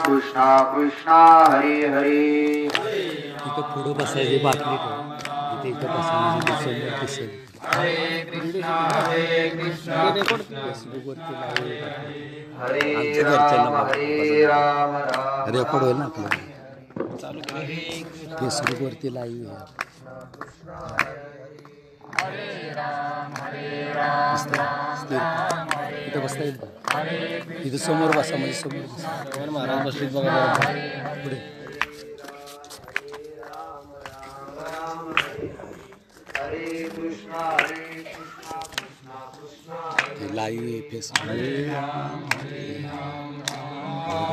कृष्णा कृष्णा हरे हरे. इथं पुढं बसायचे बाटली ठेव इथे बसा म्हणजे समोर दिसेल. हरे कृष्णा फेसबुकवरती लाईव्ह टाकलं हरे आमच्या राम घरच्यांना हरे राम राम रेकॉर्ड होईल ना आपल्याला चालू फेसबुकवरती लाईव्ह आहे. इथं बसता येईल का इथं समोर बसा म्हणजे समोर बसा महाराज बसलीत बघा पुढे हरे कृष्णा लाईव्ह आहे फेसबुक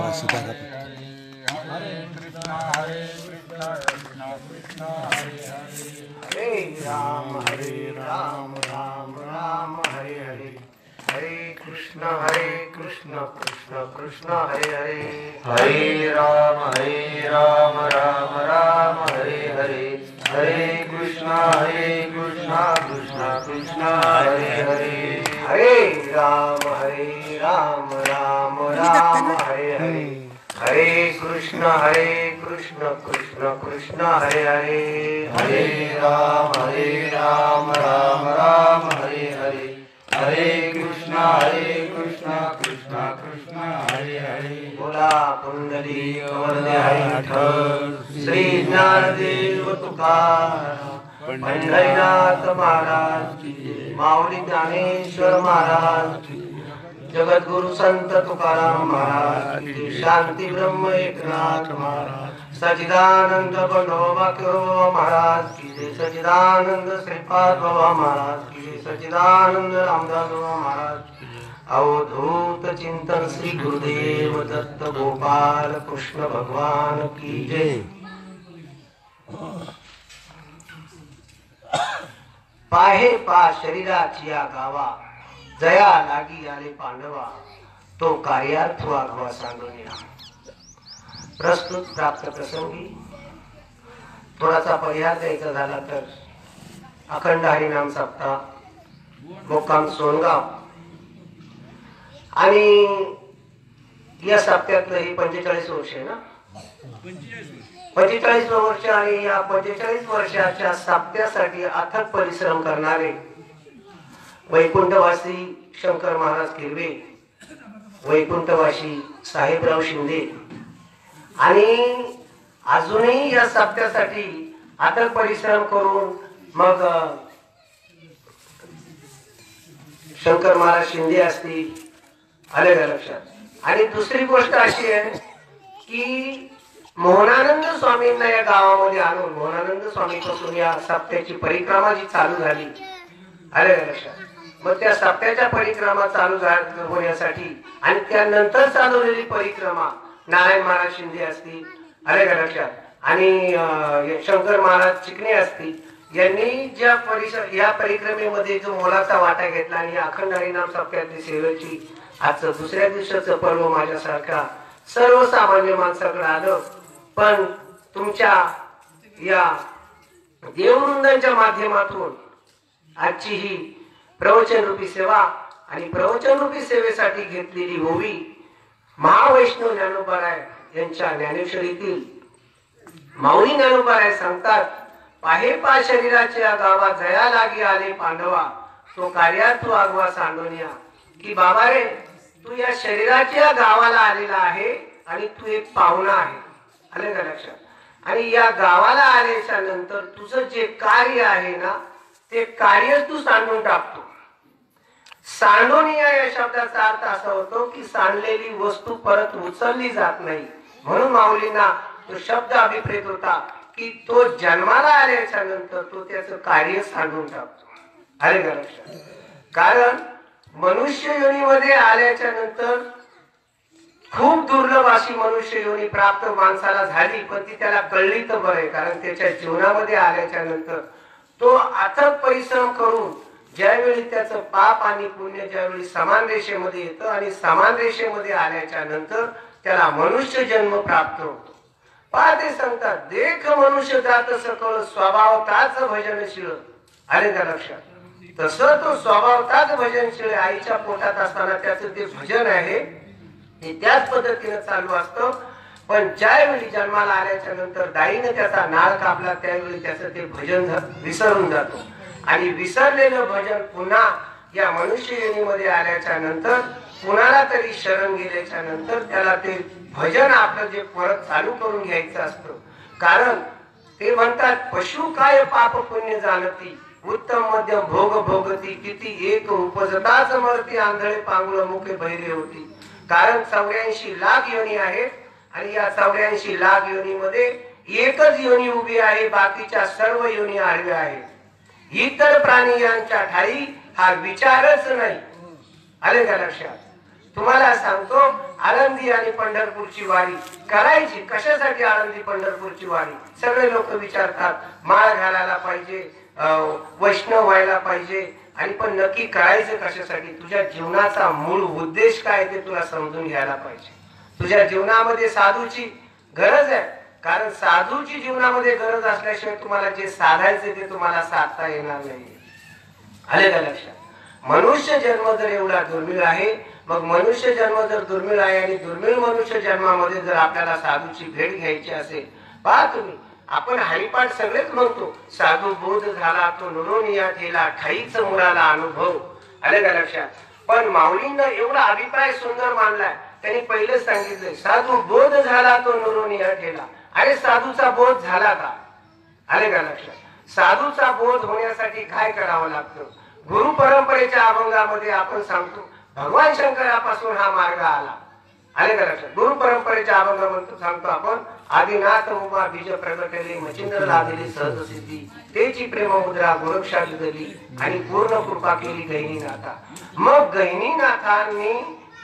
अशी जागा हरे राम राम राम हरे हरे. हरे कृष्ण कृष्ण कृष्ण हरे हरे. हरे राम राम राम हरे हरे. हरे कृष्ण कृष्ण कृष्ण हरे हरे. हरे राम राम राम हरे हरे. हरे कृष्ण कृष्ण कृष्ण हरे हरे. हरे राम राम हरे हरे. हरे कृष्ण कृष्ण कृष्ण हरे हरे. बोला पुंडलिक वरदे हरी विठ्ठल. श्री ज्ञानदेव तुकाराम पंढरीनाथ महाराज की जय. माऊली ज्ञानेश्वर महाराज की जय. जगद्गुरु संत तुकाराम महाराज की जय. शांती ब्रह्म एकनाथ महाराज. सच्चिदानंद बंडोबा किरो महाराज की जय. सच्चिदानंद श्रीपाद बाबा महाराज की जय. सच्चिदानंद रामदास बाबा महाराज की जय. अवधूत चिंतन श्री गुरुदेव दत्त गोपाल कृष्ण भगवान की जय. पाहे पा शरीराची या गावा जया लागी आले पांडवा तो कार्यार्थ वागवा सांगूया. प्रस्तुत प्राप्त प्रसंगी थोडासा परिहार द्यायचा झाला तर अखंड हरिनाम सप्ताह मुक्काम सोनगाव आणि या सप्त्यातलं ही 45 वर्ष आहे ना. 45 वर्ष आणि या 45 वर्षाच्या सप्त्यासाठी अथक परिश्रम करणारे वैकुंठवासी शंकर महाराज किरवे, वैकुंठवासी साहेबराव शिंदे आणि अजूनही या सप्त्यासाठी अथक परिश्रम करून मग शंकर महाराज शिंदे असतील आले का लक्षात. आणि दुसरी गोष्ट अशी आहे की मोहनानंद स्वामींना या गावामध्ये आणून मोहनानंद स्वामी पासून या सप्त्याची परिक्रमा जी चालू झाली आले का लक्षात. मग त्या सप्त्याच्या परिक्रमा चालू होण्यासाठी आणि त्यानंतर चालवलेली परिक्रमा नारायण महाराज शिंदे असतील आले का लक्षात आणि शंकर महाराज चिकणे असतील यांनी ज्या या परिक्रमेमध्ये जो मोलाचा वाटा घेतला आणि अखंड हरिनाम सप्त्यातली सेवेची आजचं दुसऱ्या दिवसाचं पर्व माझ्यासारखा सर्वसामान्य माणसाकडे आलं. पण तुमच्या या देववृंदांच्या माध्यमातून आजची ही प्रवचन रूपी सेवा आणि प्रवचन रूपी सेवेसाठी घेतलेली ओवी महावैष्णव ज्ञानोबाराय यांच्या ज्ञानेश्वरीतील माऊली ज्ञानोबाराय सांगतात. पाहे पा शरीराच्या गावा जया लागी आले पांडवा तो कार्यात तू आगवा सांडोनिया. की बाबा रे तू या शरीराच्या गावाला आलेला आहे आणि तू एक पाहुणा आहे आले का लक्षात. आणि या गावाला आल्याच्या नंतर तुझं जे कार्य आहे ना ते कार्य तू सांडून टाकतो. सांडोनिया या शब्दाचा अर्थ असा होतो की सांडलेली वस्तू परत उचलली जात नाही. म्हणून माऊलींना तो शब्द अभिप्रेत होता की तो जन्माला आल्याच्या नंतर तो त्याचं कार्य सांडून टाकतो आले का लक्षात. कारण मनुष्य योनीमध्ये आल्याच्या नंतर खूप दुर्लभ अशी मनुष्य योनी प्राप्त माणसाला झाली पण ती त्याला कळली तर बरं आहे. कारण त्याच्या जीवनामध्ये आल्याच्या नंतर तो अथक परिश्रम करून ज्यावेळी त्याचं पाप आणि पुण्य ज्यावेळी समान रेषेमध्ये येतं आणि समान रेषेमध्ये आल्याच्या नंतर त्याला मनुष्य जन्म प्राप्त होतो. पाहते सांगतात देख मनुष्य जात सकळ स्वभाव ताच भजनशील आले का लक्षात. तसं तो स्वभाव ताच भजनशील आईच्या पोटात असताना त्याचं ते भजन आहे ते त्याच पद्धतीने चालू असतं. पण ज्यावेळी जन्माला आल्याच्या नंतर दाईनं त्याचा नाळ कापला त्यावेळी त्याचं ते भजन विसरून जातो आणि विसरलेलं भजन पुन्हा या मनुष्य योनीमध्ये आल्याच्या नंतर कुणाला तरी शरण गेल्याच्या नंतर त्याला ते भजन आपलं जे परत चालू करून घ्यायचं असतं. कारण ते म्हणतात पशु काय पाप पुण्य जाणती उत्तम मध्यम भोग भोगती किती एक उपजताच मरती आंधळे पांगुळ मुखे बहिरे होती. कारण 84 लाख योनी आहेत आणि या 84 लाख योनीमध्ये एकच योनी उभी आहे, बाकीच्या सर्व योनी आडव्या आहेत. इतर प्राणियांच्या ठाई हा विचारच नाही. आले का लक्षात? तुम्हाला सांगतो आळंदी आणि पंढरपूरची वारी करायची कशासाठी? आळंदी पंढरपूरची वारी सगळे लोक विचारतात माळ घालायला पाहिजे, वैष्णव व्हायला पाहिजे, आणि पण नक्की करायचं कशासाठी? तुझ्या जीवनाचा मूळ उद्देश काय ते तुला समजून घ्यायला पाहिजे. तुझ्या जीवनामध्ये साधूची गरज आहे, कारण साधूची जीवनामध्ये गरज असल्याशिवाय तुम्हाला जे साधायचे ते तुम्हाला साधता येणार नाही. आले का लक्षात? मनुष्य जन्म जर एवढा दुर्मिळ आहे, मग मनुष्य जन्म जर दुर्मिळ आहे आणि दुर्मिळ मनुष्य जन्मामध्ये जर आपल्याला साधूची भेट घ्यायची असेल, पहा तुम्ही आपण हरिपाठ सगळेच म्हणतो, साधू बोध झाला तो नुरोनिया ठेला ठाईच मुलाला अनुभव. आले का लक्षात? पण माऊलींना एवढा अभिप्राय सुंदर मांडलाय. त्यांनी पहिलेच सांगितलंय साधू बोध झाला तो नुरोनिया ठेला. अरे साधूचा बोध झाला का? आले का लक्षात? साधूचा बोध होण्यासाठी काय करावं लागतं? गुरु परंपरेच्या अभंगामध्ये आपण सांगतो भगवान शंकरापासून हा मार्ग आला. आले का लक्षात? गुरु परंपरेच्या अभंगामध्ये सांगतो आपण आदिनाथ उमा बीज प्रगटले मचिंद्र लादली सहज सिद्धी तेची प्रेम मुद्रा गोरक्षा दिली आणि पूर्ण कृपा केली गहिनीनाथा. मग गहिनीनाथांनी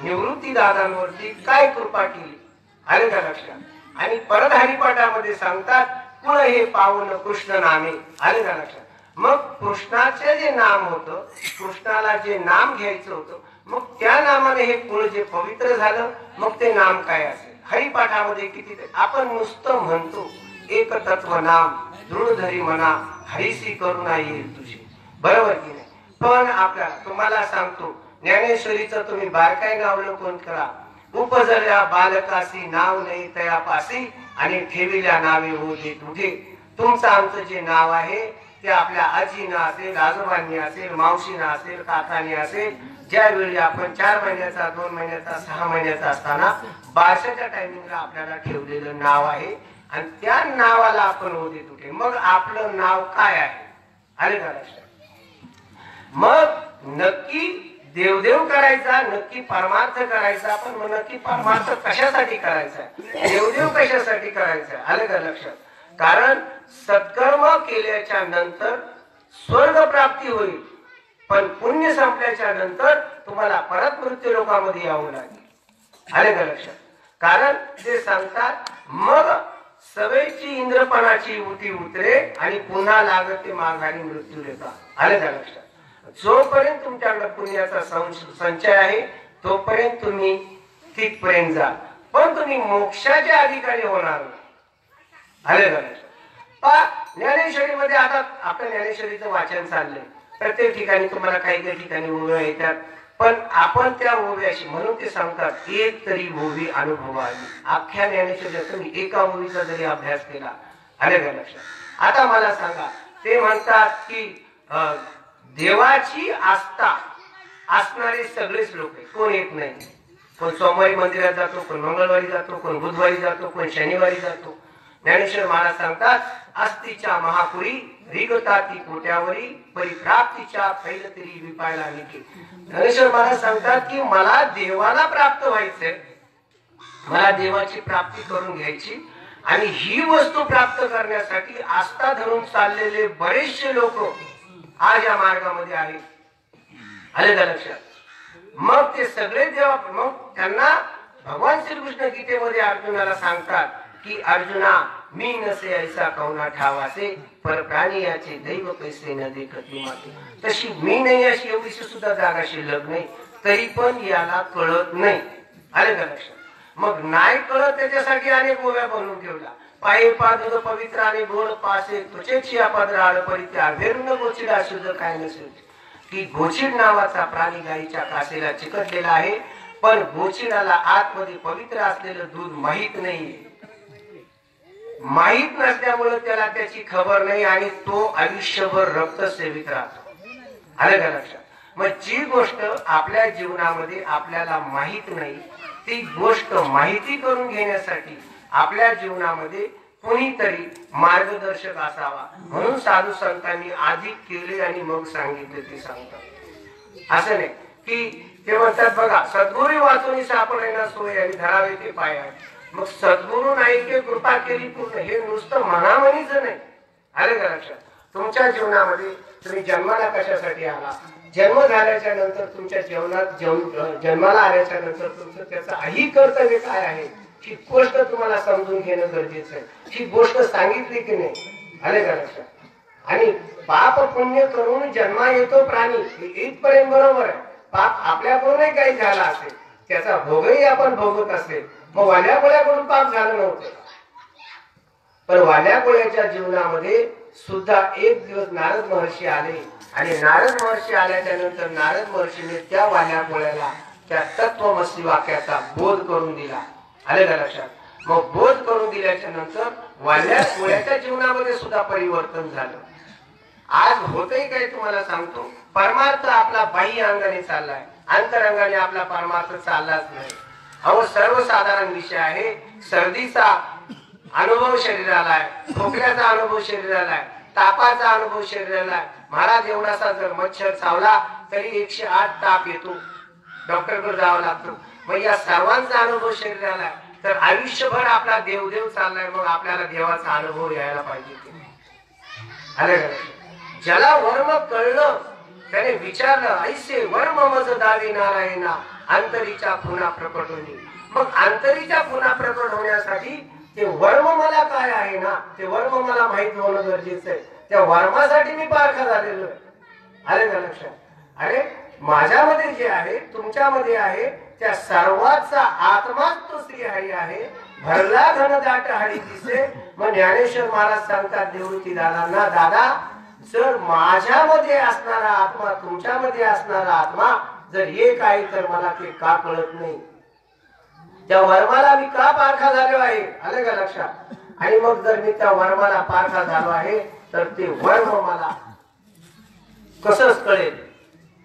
निवृत्ती दादांवरती काय कृपा केली? आले का लक्षात? आणि परत हरिपाठामध्ये सांगतात कुळ हे पावन कृष्ण नामे. आले का लक्षात? मग कृष्णाचे जे नाम होतं, कृष्णाला जे नाम घ्यायचं होतं, मग त्या नामाने हे कुळ जे पवित्र झालं, मग ते नाम काय असेल? हरिपाठामध्ये किती आपण नुसतं म्हणतो एक तत्व नाम दृढ धरी म्हणा हरिसी करुणा येईल तुझी. बरोबर की नाही? पण आपल्याला तुम्हाला सांगतो ज्ञानेश्वरीचं तुम्ही बारकाईने अवलोकन करा. उपजल्या बालकासी नाव नाही तयापासी आणि ठेविल्या नावे हो दे तुझे. तुमचं आमचं जे नाव आहे ते आपल्या आजीना असेल, आजोबांनी असेल, मावशीना असेल, काकांनी असेल, ज्यावेळी आपण 4 महिन्याचा, 2 महिन्याचा, 6 महिन्याचा असताना बारशाच्या टायमिंगला आपल्याला ठेवलेलं नाव आहे आणि त्या नावाला आपण हो दे तुझे. मग आपलं नाव काय आहे? आले का लक्षात? मग नक्की देवदेव करायचा, नक्की परमार्थ करायचा. पण मग नक्की परमार्थ कशासाठी करायचा? देवदेव कशासाठी करायचा? आले का लक्षात? कारण सत्कर्म केल्याच्या नंतर स्वर्ग प्राप्ती होईल, पण पुण्य संपल्याच्या नंतर तुम्हाला परत मृत्यू लोकांमध्ये यावं लागेल. आले का लक्षात? कारण ते सांगतात मग सवयीची इंद्रपणाची उती उतरे आणि पुन्हा लागते माघारी मृत्यू लेखा. आले का लक्षात? जोपर्यंत तुमच्याकडे पुण्याचा संचय आहे तोपर्यंत तुम्ही तिथपर्यंत जा, पण तुम्ही मोक्षाच्या अधिकारी होणार नाही. आले का लक्षात? ज्ञानेश्वरीमध्ये आता आपल्या ज्ञानेश्वरीचं वाचन चाललंय. प्रत्येक ठिकाणी तुम्हाला काही काही ठिकाणी ओव्या येतात, पण आपण त्या ओव्याशी म्हणून ते सांगतात एक तरी ओवी अनुभवावी. अख्ख्या ज्ञानेश्वरीचा तुम्ही एका ओवीचा जरी अभ्यास केला. आले का लक्षात? आता मला सांगा, ते म्हणतात की देवाची आस्था असणारे सगळेच लोक आहेत, कोण येत नाही. कोण सोमवारी मंदिरात जातो, कोण मंगळवारी जातो, कोण बुधवारी जातो, कोण शनिवारी जातो. ज्ञानेश्वर महाराज सांगतात अस्तीच्या महापुरी रिगताती कोट्यावरी परिप्राप्तीच्या पैलतरी विपायला निघे. ज्ञानेश्वर महाराज सांगतात की मला देवाला प्राप्त व्हायचंय, मला देवाची प्राप्ती करून घ्यायची, आणि ही वस्तू प्राप्त करण्यासाठी आस्था धरून चाललेले बरेचसे लोक आज या मार्गामध्ये आहेत. आले का लक्षात? मग ते सगळे देवा, मग त्यांना भगवान श्रीकृष्ण गीतेमध्ये अर्जुनाला सांगतात की अर्जुना मी नसे ऐसा कवना ठावासे पर प्राणी याचे दैव कैसे न देखती माते. तशी मी नाही अशी एवढीशी सुद्धा जागा शिल्लक नाही, तरी पण याला कळत नाही. आले का लक्षात? मग नाही कळत त्याच्यासाठी अनेक ओव्या बनवून ठेवला. पाये पादुद पवित्र आणि गोड पासे तुझेची अपद्राळ परित्या वेरुण गोचिड शुद्ध काय नसेल. की गोचिड नावाचा प्राणी गायीच्या कासेला चिकटलेला आहे. पण गोचिडाला आतमध्ये पवित्र असलेलं दूध माहित नाहीये. माहित नसल्यामुळे त्याला त्याची खबर नाही आणि तो आयुष्यभर रक्त सेवित राहतो. आलं का लक्षात? मग जी गोष्ट आपल्या जीवनामध्ये आपल्याला माहित नाही ती गोष्ट माहिती करून घेण्यासाठी आपल्या जीवनामध्ये कोणीतरी मार्गदर्शक असावा. म्हणून साधू संतांनी आधी केले आणि मग सांगितले ते सांगतात. असं नाही की ते म्हणतात बघा सद्गुरू वाचून सापडेना सोय आणि धरावे ते पाय. मग सद्गुरू नाही की कृपा केली पूर्ण हे नुसतं मनामनीच नाही. आले का लक्षात? तुमच्या जीवनामध्ये तुम्ही जन्माला कशासाठी आला, जन्म झाल्याच्या नंतर तुमच्या जीवनात जन्माला आल्याच्या नंतर तुमचं त्याचं ही कर्तव्य काय आहे ही गोष्ट तुम्हाला समजून घेणं गरजेचं आहे. ही गोष्ट सांगितली की नाही. आले का लक्षात? आणि पाप पुण्य करून जन्मा येतो प्राणी इथपर्यंत बरोबर आहे. पाप आपल्याकडूनही काही झाला असेल त्याचा भोगही आपण भोगत असेल. मग वाल्या कोळ्याकडून पाप झालं नव्हतं, पण वाल्या कोळ्याच्या जीवनामध्ये सुद्धा एक दिवस नारद महर्षी आले आणि नारद महर्षी आल्याच्या नंतर नारद महर्षीने त्या वाल्या कोळ्याला त्या तत्वमसी वाक्याचा बोध करून दिला. आले का लक्षात? मग बोध करून दिल्याच्या नंतर वाल्या कोळ्याच्या जीवनामध्ये सुद्धा परिवर्तन झालं. आज होतही काय तुम्हाला सांगतो, परमार्थ आपला बाह्य अंगाने चाललाय, अंतरंगाने आपला परमार्थ चाललाच नाही. अहो सर्वसाधारण विषय आहे. सर्दीचा अनुभव शरीराला आहे, खोकल्याचा अनुभव शरीराला आहे, तापाचा अनुभव शरीराला आहे. महाराज एवढासा जर मच्छर चावला तरी 108 ताप येतो, डॉक्टरकडे जावं लागतं. मग या सर्वांचा अनुभव शरीराला आहे. तर आयुष्यभर आपला देवदेव चाललाय, मग आपल्याला देवाचा अनुभव यायला पाहिजे. अरे ज्याला वर्म कळलं त्याने विचारलं ऐसे वर्म मज दावी नारायणा अंतरीच्या पुन्हा प्रकट होणे. मग अंतरीच्या पुन्हा प्रकट होण्यासाठी ते वर्म मला काय आहे ना ते वर्म मला माहित होणं गरजेचं आहे. त्या वर्मासाठी मी पारखा झालेलो आहे. आले का लक्षात? अरे माझ्यामध्ये जे आहे तुमच्यामध्ये आहे त्या सर्वांचा आत्माच तो श्रीहरी आहे. भरला घन दाट हरी दिसे. मग ज्ञानेश्वर महाराज सांगतात निवृत्ती दादांना, दादा जर माझ्यामध्ये असणारा आत्मा तुमच्यामध्ये असणारा आत्मा जर एक आहे तर मला ते का कळत नाही? त्या वर्माला मी का पारखा झालो आहे? आलं का लक्षात? आणि मग जर मी त्या वर्माला पारखा झालो आहे तर ते वर्म मला कसंच कळेल.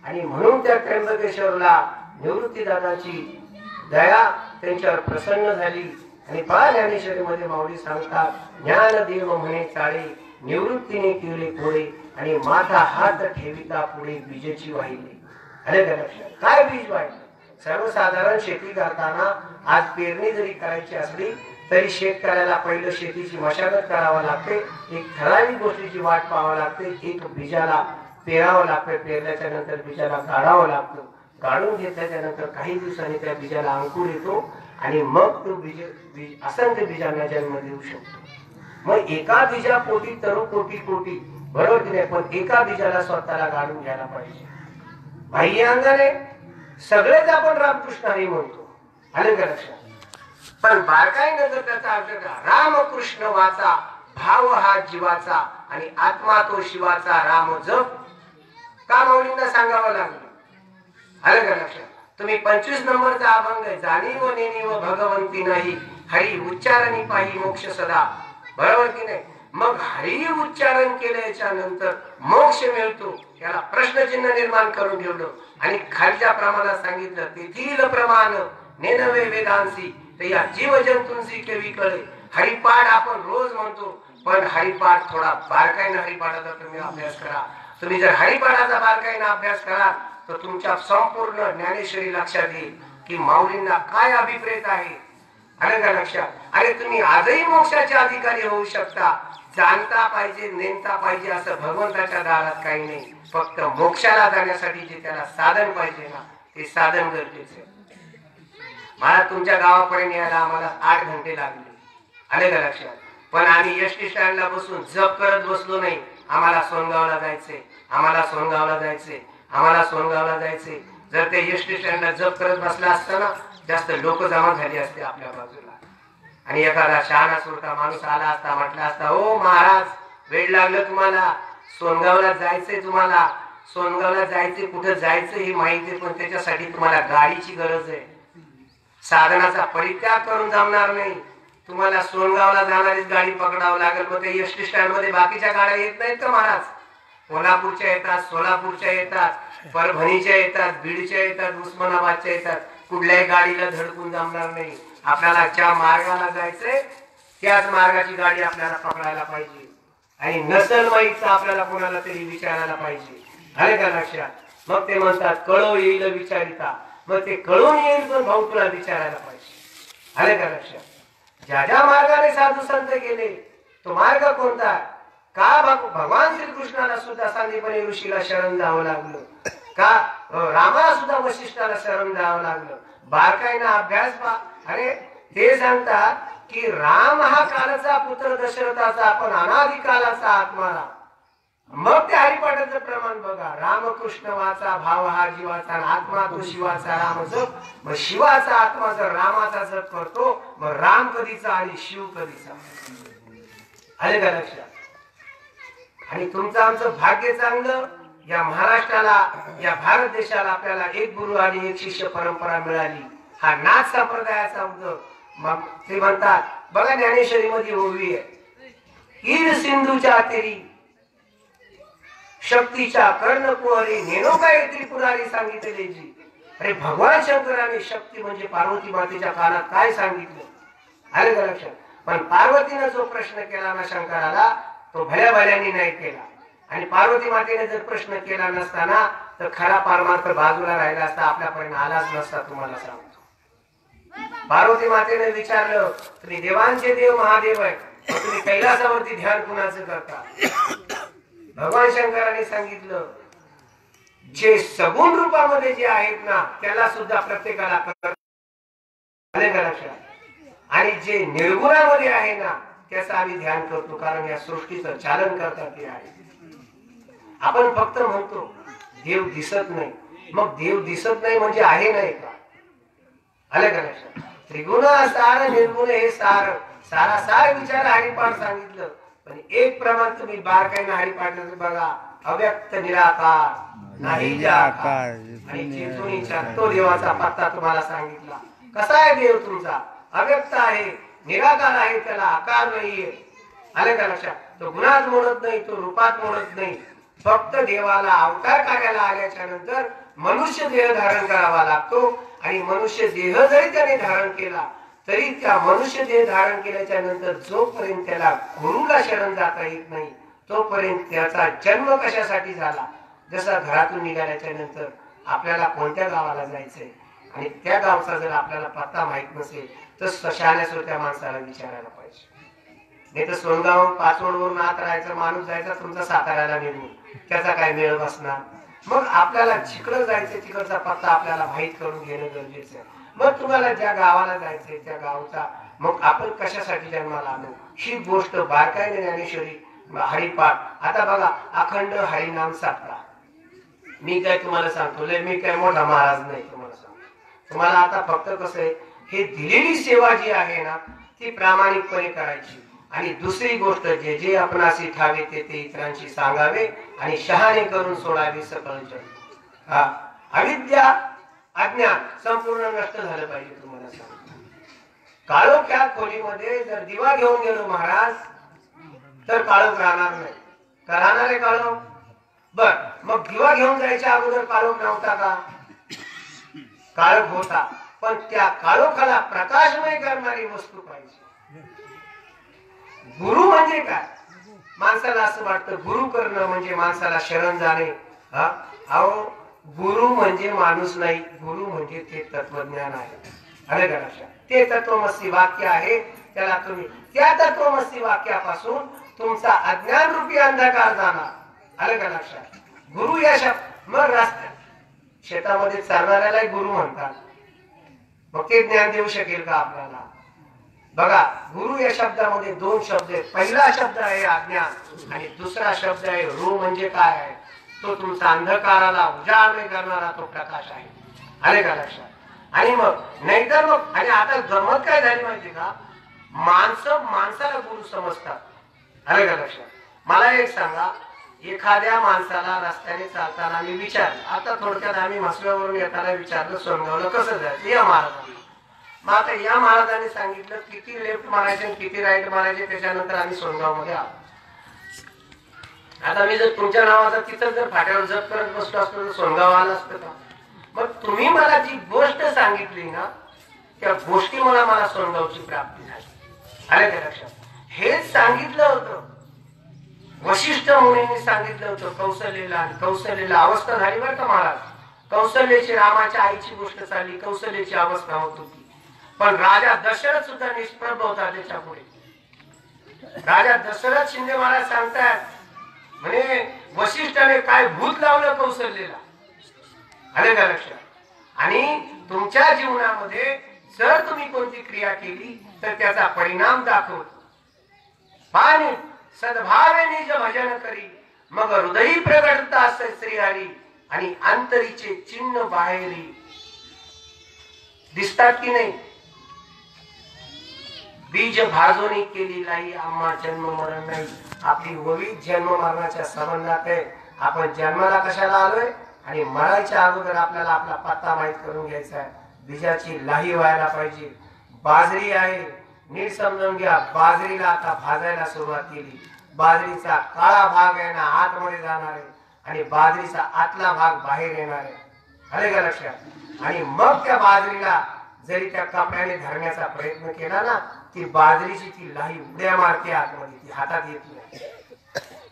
आणि म्हणून त्या त्र्यंबकेश्वरला निवृत्ती दादाची दया त्यांच्यावर प्रसन्न झाली. आणि पहा ज्ञानेश्वरी मध्ये माऊली सांगतात, ज्ञानदेव म्हणे चाळे निवृत्तीने केले कोळे आणि माझा हात ठेविता पुढे बीजेची वाहिली. अरे का लक्षात? काय बीज वाहिलं? सर्वसाधारण शेती करताना आज पेरणी जरी करायची असली तरी शेतकऱ्याला पहिलं शेतीची मशागत करावं लागते. एक ठराविक गोष्टीची वाट पाहावं लागते. एक बीजाला पेरावं लागतं, पेरल्याच्या नंतर बीजाला गाडावं लागतं. गाडून घेतल्याच्या नंतर काही दिवसांनी त्या बीजाला अंकुर येतो आणि मग तो बीज असंख्य बीजांना जन्म देऊ शकतो. मग एका बीजा पोटी तरू कोटी कोटी, बरोबर की नाही? पण एका बीजाला स्वतःला गाडून घ्यायला पाहिजे. बाह्य अंगाने सगळेच आपण रामकृष्ण हरी म्हणतो. आले का लक्षात? पण बारकाईने जर त्याचा अर्थ रामकृष्ण वाचा भाव हा जीवाचा आणि आत्मा तो शिवाचा राम जप का माऊलींना सांगावं लागलं? आले का लक्षात? तुम्ही 25 नंबरचा अभंग आहे, जाणीव नेणीव भगवंती नाही हरी उच्चारणी पाही मोक्ष सदा. बरोबर की नाही? मग हरी उच्चारण केल्याच्या नंतर मोक्ष मिळतो. त्याला प्रश्नचिन्ह निर्माण करून ठेवलं आणि खालच्या प्रमाणात सांगितलं, तेथील प्रमाण नेनवे वेदांसी तर या जीव जंतूंशी केवी कळे. हरिपाठ आपण रोज म्हणतो, पण हरिपाठ थोडा बारकाईने हरिपाठाचा तुम्ही अभ्यास करा. तुम्ही जर हरिपाठाचा बारकाईने अभ्यास कराल तर तुमच्या संपूर्ण ज्ञानेश्वरी लक्षात येईल की माऊलींना काय अभिप्रेत आहे. आलं का लक्षात? अरे तुम्ही आजही मोक्षाचे अधिकारी होऊ शकता. जाणता पाहिजे, नेमता पाहिजे असं भगवंताच्या दारात काही नाही. फक्त मोक्षाला जाण्यासाठी जे त्याला साधन पाहिजे ना ते साधन गरजेचे. मला तुमच्या गावापर्यंत यायला आम्हाला 8 घंटे लागले. आले का लक्षात? पण आम्ही एसटी स्टँडला बसून जप करत बसलो नाही. आम्हाला सोनगावला जायचे, आम्हाला सोनगावला जायचे, आम्हाला सोनगावला जायचे. जर ते एसटी स्टँडला जप करत बसला असता ना जास्त लोक जमा झाली असते आपल्या बाजूला. आणि एखादा शहाणा सुरता माणूस आला असता, म्हटला असता, ओ महाराज वेळ लागलं तुम्हाला, सोनगावला जायचंय, तुम्हाला सोनगावला जायचंय, कुठं जायचं हे माहिती आहे, पण त्याच्यासाठी तुम्हाला गाडीची गरज आहे. साधनाचा परित्याग करून जमणार नाही. तुम्हाला सोनगावला जाणारीच गाडी पकडावं लागेल. मग ते एसटी स्टँड मध्ये बाकीच्या गाड्या येत नाहीत का महाराज? कोल्हापूरच्या येतात, सोलापूरच्या येतात, परभणीच्या येतात, बीडच्या येतात, उस्मानाबादच्या येतात. कुठल्याही गाडीला धडकून जमणार नाही. आपल्याला ज्या मार्गाला जायचंय त्याच मार्गाची गाडी आपल्याला पकडायला पाहिजे. आणि नसल माहीत तर आपल्याला कोणाला तरी विचारायला पाहिजे. आले का लक्षात? मग ते म्हणतात कळो येईल विचारिता. मग ते कळून येईल पण भाऊ तुला विचारायला पाहिजे. आले का लक्षात? ज्या ज्या मार्गाने साधू संत गेले तो मार्ग कोणता? का भगवान श्रीकृष्णाला सुद्धा सांदीपनी ऋषीला शरण जावं लागलं? का रामाला सुद्धा वशिष्ठाला शरण जावं लागलं? बारकाईना अभ्यास पहा. अरे ते सांगतात की राम हा कालाचा पुत्र दशरथाचा, पण अनादिकालाचा आत्मा. मग ते हरिपाठाचं प्रमाण बघा. रामकृष्ण वाचा भाव हा जीवाचा, आत्मा तो शिवाचा. राम जप, मग शिवाचा आत्मा जर रामाचा जप करतो मग राम कधीचा आणि शिव कधीचा. आले का लक्षात? आणि तुमचं आमचं भाग्य चांगलं. या महाराष्ट्राला, या भारत देशाला आपल्याला एक गुरु आणि एक शिष्य परंपरा मिळाली. हा नाथ संप्रदायाचा उद्योग. मग ते म्हणतात बघा ज्ञानेश्वरी मध्ये ओवी आहे, ईर सिंधूच्या तेरी शक्तीच्या कर्ण कुहरी नेनो काय त्रिपुरारी सांगितले जी. अरे भगवान शंकराने शक्ती म्हणजे पार्वती मातेच्या कानात काय सांगितलं? आले का लक्षात? पण पार्वतीने जो प्रश्न केला ना शंकराला तो भल्या भल्यानी नाही केला. आणि पार्वती मातेने जर प्रश्न केला नसताना तर खरा पारमार्थ बाजूला राहिला असता, आपल्यापर्यंत आलाच नसता. तुम्हाला सांगतो पार्वती मातेने विचारलं तुम्ही देवांचे देव महादेव आहे, तुम्ही कैलासावरती ध्यान कुणाचं करता? भगवान शंकराने सांगितलं जे सगुण रूपामध्ये जे आहेत ना त्याला सुद्धा प्रत्येकाला आणि जे निर्गुणामध्ये आहे ना त्याचं आम्ही ध्यान करतो, कारण या सृष्टीचं चालन करता ते आहे. आपण फक्त म्हणतो देव दिसत नाही. मग देव दिसत नाही म्हणजे आहे नाही का? आले का लक्षात? त्रिगुण सार निर्गुण हे सार सारासार विचार हरिपाठ सांगितलं. पण एक प्रमाण तुम्ही बारकाईने हरिपाठाचं बघा, अव्यक्त निराकार नाही जाकार आणि चेतुनीचा तो देवाचा पत्ता तुम्हाला सांगितला. कसा आहे देव तुमचा? अव्यक्त आहे, निराकार आहे, त्याला आकार नाहीये. आले का लक्षात? तो गुणात मोडत नाही, तो रूपात मोडत नाही. फक्त देवाला अवतार कार्याला आल्याच्या नंतर मनुष्य देह धारण करावा लागतो. आणि मनुष्य देह जरी त्याने धारण केला तरी त्या मनुष्य देह धारण केल्याच्या नंतर जोपर्यंत त्याला गुरुला शरण जाता येत नाही तोपर्यंत त्याचा जन्म कशासाठी झाला? जसा घरातून निघाल्याच्या नंतर आपल्याला कोणत्या गावाला जायचंय आणि त्या गावचा जर आपल्याला पत्ता माहित नसेल तर शहाण्यासोर माणसाला विचारायला पाहिजे. नाही तर सोनगाव पाचवडवरून आत राहायचा माणूस जायचा तुमचा साताऱ्याला निघून, त्याचा काय मेळ बसणार? मग आपल्याला जिकडं जायचं तिकडचा पत्ता आपल्याला माहित करून घेणं गरजेचं आहे. मग तुम्हाला ज्या गावाला जायचंय त्या गावचा मग आपण कशासाठी जन्माला आलो ही गोष्ट बारकाईने ज्ञानेश्वरी हरिपाठ. आता बघा अखंड हरिनाम सापडा. मी काय तुम्हाला सांगतो मी काय मोठा महाराज नाही. तुम्हाला सांगतो तुम्हाला आता फक्त कसं आहे, हे दिलेली सेवा जी आहे ना ती प्रामाणिकपणे करायची. आणि दुसरी गोष्ट जे जे आपणाशी ठावे ते इतरांशी सांगावे आणि शहाणे करून सोडावे सकळ जग. अविद्या अज्ञान संपूर्ण नष्ट झालं पाहिजे. तुम्हाला सांगतो काळोख्या खोलीमध्ये जर दिवा घेऊन गेलो महाराज तर काळोख राहणार नाही. का राहणार आहे काळोख? बर मग दिवा घेऊन जायच्या अगोदर काळोख नव्हता का? काळोख होता, पण त्या काळोखाला प्रकाशमय करणारी वस्तू पाहिजे. गुरु म्हणजे काय? माणसाला असं वाटतं गुरु करणं म्हणजे माणसाला शरण जाणे. अहो गुरु म्हणजे माणूस नाही, गुरु म्हणजे ते तत्वज्ञान आहे. आले का लक्षात? ते तत्वमसी वाक्य आहे. त्याला तुम्ही त्या तत्वमसी वाक्यापासून तुमचा अज्ञान रूपी अंधकार जाणार. आले का लक्षात? गुरु या शब्द मग रस्त्यात शेतामध्ये चालणाऱ्याला गुरु म्हणतात. मग ते ज्ञान देऊ शकेल का आपल्याला? बघा गुरु या शब्दामध्ये दोन शब्द आहेत. पहिला शब्द आहे अज्ञान आणि दुसरा शब्द आहे रू. म्हणजे काय आहे? तो तुमचा अंधकाराला उजाळणे करणारा तो प्रकाश आहे. आले का लक्षात? आणि मग नाहीतर मग आणि आता गमत काय झाली माहिती का? माणसं माणसाला गुरु समजतात. आले का लक्षात? मला एक सांगा, एखाद्या माणसाला रस्त्याने चालताना मी विचारलं, आता थोडक्यात आम्ही म्हसव्यावरून येताना विचारलं सोनगावला कसं जायचं या महाराजांना. मग आता या महाराजांनी सांगितलं किती लेफ्ट मारायचे आणि किती राईट मारायचे, त्याच्यानंतर आम्ही सोनगाव मध्ये आलो. आता मी जर तुमच्या नावाचा तिथं जर फाट्यावर जप करत बसलो असतो तर सोनगाव आला असतं का? मग तुम्ही मला जी गोष्ट सांगितली ना, त्या गोष्टीमुळे मला सोनगावची प्राप्ती झाली. आले त्या लक्षात? हेच सांगितलं होतं वशिष्ठ मुनींनी सांगितलं होतं कौशल्येला, आणि कौशल्येला अवस्था झाली बरं का महाराज. कौशल्याची रामाच्या आईची गोष्ट चालली, कौशल्याची अवस्था होत होती. पण राजा दशरथ सुद्धा निष्प्रभ होता त्याच्या पुढे. राजा दशरथ शिंदे महाराज सांगतात म्हणे वशिष्ठाने काय भूत लावलं कौशल्येला. आले का लक्षात? आणि तुमच्या जीवनामध्ये जर तुम्ही कोणती क्रिया केली तर त्याचा परिणाम दाखवतो. पाणी सद्भावे निज भजन करी, मग हृदयी प्रगटता असे श्रीहरी, आणि अंतरीचे चिन्ह बाहेरी दिसतात की नाही. बीज भाजोनी केली लाई, आम्हा जन्म मरण नाही. आपली ओवी जन्म मरणाच्या संबंधात आहे. आपण जन्माला कशाला आलोय आणि मरायच्या अगोदर आपल्याला आपला पत्ता माहित करून घ्यायचा आहे. बीजाची लाही व्हायला पाहिजे. बाजरी आहे, नीट समजून घ्या. बाजरीला आता भाजायला सुरुवात केली. बाजरीचा काळा भाग आहे ना आतमध्ये जाणार आहे, आणि बाजरीचा आतला भाग बाहेर येणार आहे. आले का लक्षात? आणि मग त्या बाजरीला जरी त्या कपड्याने धरण्याचा प्रयत्न केला ना, ती बाजरीची ती लाही उड्या मारते आतमध्ये, ती हातात येत नाही.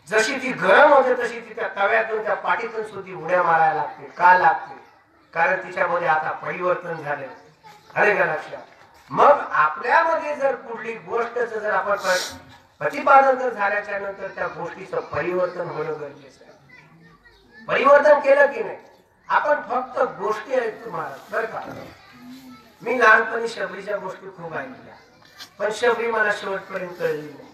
जशी ती गरम होते तशी ती त्या तव्यातून त्या पाठीतून सुद्धा उड्या मारायला लागते. का लागते? कारण तिच्यामध्ये आता परिवर्तन झाले. आले का लक्षात? मग आपल्यामध्ये जर कुठली गोष्टच जर आपण प्रतिपादन जर झाल्याच्या नंतर त्या गोष्टीचं परिवर्तन होणं गरजेचं आहे. परिवर्तन केलं की नाही, आपण फक्त गोष्टी आहेत तुम्हाला बरं का. मी लहानपणी शबरीच्या गोष्टी खूप ऐकल्या, पण शबरी मला शेवटपर्यंत कळली नाही.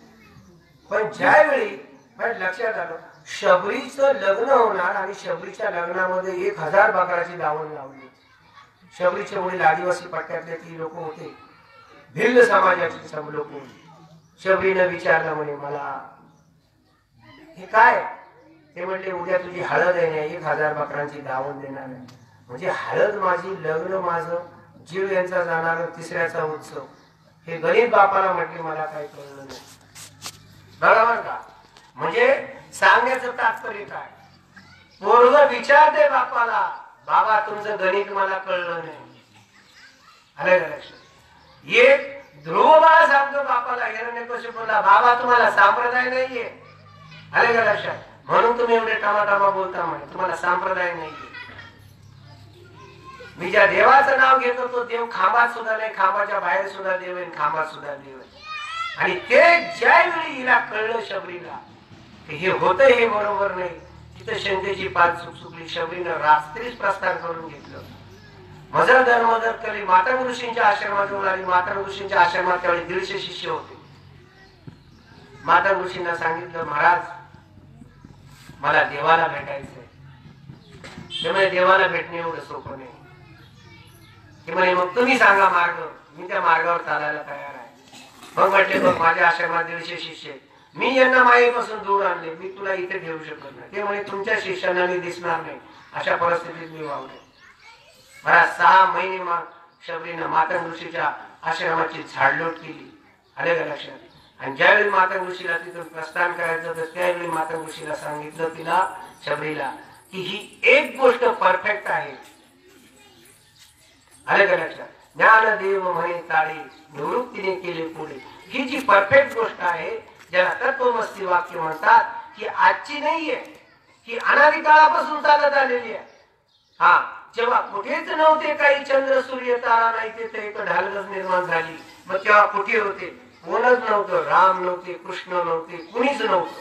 पण ज्यावेळी माझ्या लक्षात आलं शबरीचं लग्न होणार आणि शबरीच्या लग्नामध्ये 1000 बकराची दावण लावली होती. शबरीचे वडील आदिवासी पट्ट्यातले ती लोक होते, भिल्ल समाजाची सब लोक होती. शबरीनं विचारलं म्हणे मला हे काय? ते म्हणले उद्या तुझी हळद आहे ना, 1000 बकरांची दावण देणार आहे. म्हणजे हळद माझी, लग्न माझं, जीव यांचा जाणार, तिसऱ्याचा उत्सव. हे गणित बापाला म्हटले मला काही कळलं नाही. बरोबर का? म्हणजे सांगण्याचं तात्पर्य काय? पोरग विचारते बापाला, बाबा तुमचं गणित मला कळलं नाही. आलं का लक्षात? एक ध्रुव बाळा सांगतो बापाला, हिरण्यकशिपूला, बाबा तुम्हाला संप्रदाय नाहीये. आले का लक्षात? म्हणून तुम्ही एवढे टामाटामा बोलता म्हणे, तुम्हाला संप्रदाय नाहीये. मी ज्या देवाचं नाव घेतो तो देव खांबात सुद्धा नाही, खांबाच्या बाहेर सुद्धा देव आहे, खांबात सुद्धा देव आहे. आणि ते ज्यावेळी हिला कळलं शबरीला हे होतं हे बरोबर नाही, तिथं शंकेची पाच चुकली. शबरीनं रात्रीच प्रस्थान करून घेतलं. मजर धर्मदर कली माता ऋषींच्या आश्रमात आली. माता ऋषींच्या आश्रमात त्यावेळी 150 शिष्य होते. माता ऋषींना सांगितलं महाराज मला देवाला भेटायचंय. ते म्हणे देवाला भेटणे एवढं सोपं नाही. ते म्हणे मग तुम्ही सांगा मार्ग, मी त्या मार्गावर चालायला तयार आहे. मग म्हटले बघ माझ्या आश्रमात 150 शिष्य आहेत, मी यांना मायेपासून दूर आणले, मी तुला इथे ठेवू शकत नाही. ते म्हणे तुमच्या शिष्यांना मी दिसणार नाही. अशा परिस्थितीत मी वावले. मला 6 महिने शबरीनं माता ऋषीच्या आश्रमाची झाडलोट केली. आले का लक्षात? आणि ज्यावेळी माता ऋषीला तिथून प्रस्थान करायचं तर त्यावेळी माता ऋषीला सांगितलं तिला शबरीला की ही एक गोष्ट परफेक्ट आहे. आले का लक्षात? ज्ञानदेव म्हणे ताळे निवृत्तीने केले पुढे. ही जी परफेक्ट गोष्ट आहे ज्याला तत्वमसी वाक्य म्हणतात, ही आजची नाहीये, ही अनादी काळापासून चालत आलेली आहे. हा, जेव्हा कुठेच नव्हते काही चंद्र सूर्य तारा नाही, तिथे एक ढालगज निर्माण झाली. मग तेव्हा कुठे होते? कोणच नव्हतं. राम नव्हते, कृष्ण नव्हते, कुणीच नव्हतं.